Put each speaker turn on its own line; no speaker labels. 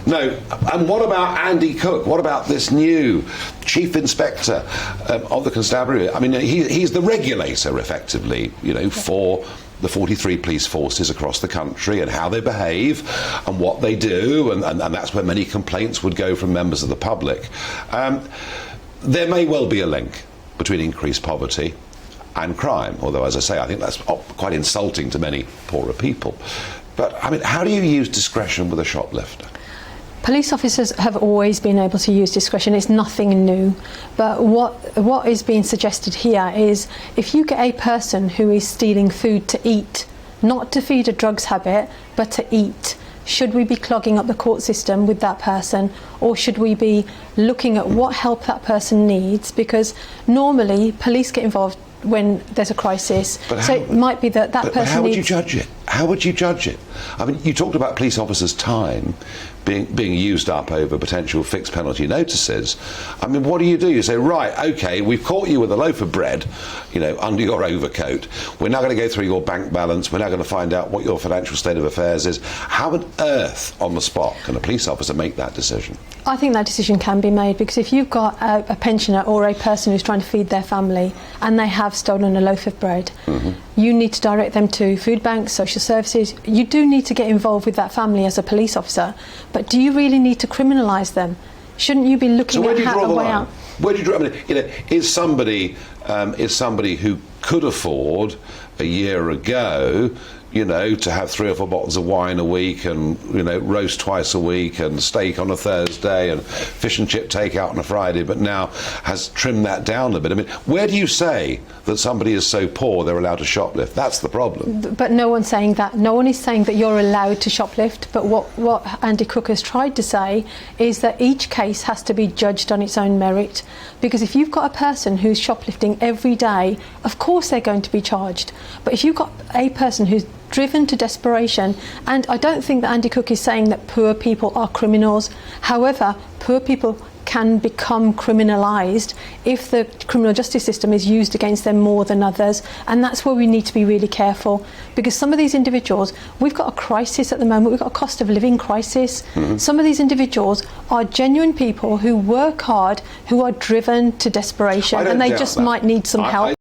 No, and what about Andy Cook? What about this new Chief Inspector of the Constabulary? I mean, he's the regulator, effectively, for the 43 police forces across the country and how they behave and what they do, and that's where many complaints would go from members of the public. There may well be a link between increased poverty and crime, although, as I say, I think that's quite insulting to many poorer people. But, I mean, how do you use discretion with a shoplifter?
Police officers have always been able to use discretion. It's nothing new. But what is being suggested here is if you get a person who is stealing food to eat, not to feed a drugs habit, but to eat, should we be clogging up the court system with that person, or should we be looking at what help that person needs? Because normally police get involved when there's a crisis. So it might be that person
But how would you judge it? How would you judge it? I mean, you talked about police officers' time being used up over potential fixed penalty notices. I mean, what do? You say, right, OK, we've caught you with a loaf of bread, under your overcoat. We're now going to go through your bank balance. We're now going to find out what your financial state of affairs is. How on earth, on the spot, can a police officer make that decision?
I think that decision can be made, because if you've got a pensioner or a person who's trying to feed their family and they have stolen a loaf of bread, you need to direct them to food banks, social services. You do need to get involved with that family as a police officer, but do you really need to criminalise them? Shouldn't you be looking at how a way out?
Where do you draw? I mean, is somebody who could afford a year ago, to have 3 or 4 bottles of wine a week and, roast twice a week and steak on a Thursday and fish and chip takeout on a Friday, but now has trimmed that down a bit. I mean, where do you say that somebody is so poor they're allowed to shoplift? That's the problem.
But no one's saying that. No one is saying that you're allowed to shoplift. But what Andy Cook has tried to say is that each case has to be judged on its own merit. Because if you've got a person who's shoplifting every day, of course they're going to be charged. But if you've got a person who's driven to desperation, and I don't think that Andy Cook is saying that poor people are criminals. However, poor people can become criminalised if the criminal justice system is used against them more than others, and that's where we need to be really careful, because some of these individuals, we've got a crisis at the moment, we've got a cost of living crisis. Some of these individuals are genuine people who work hard, who are driven to desperation, and they just might need some help.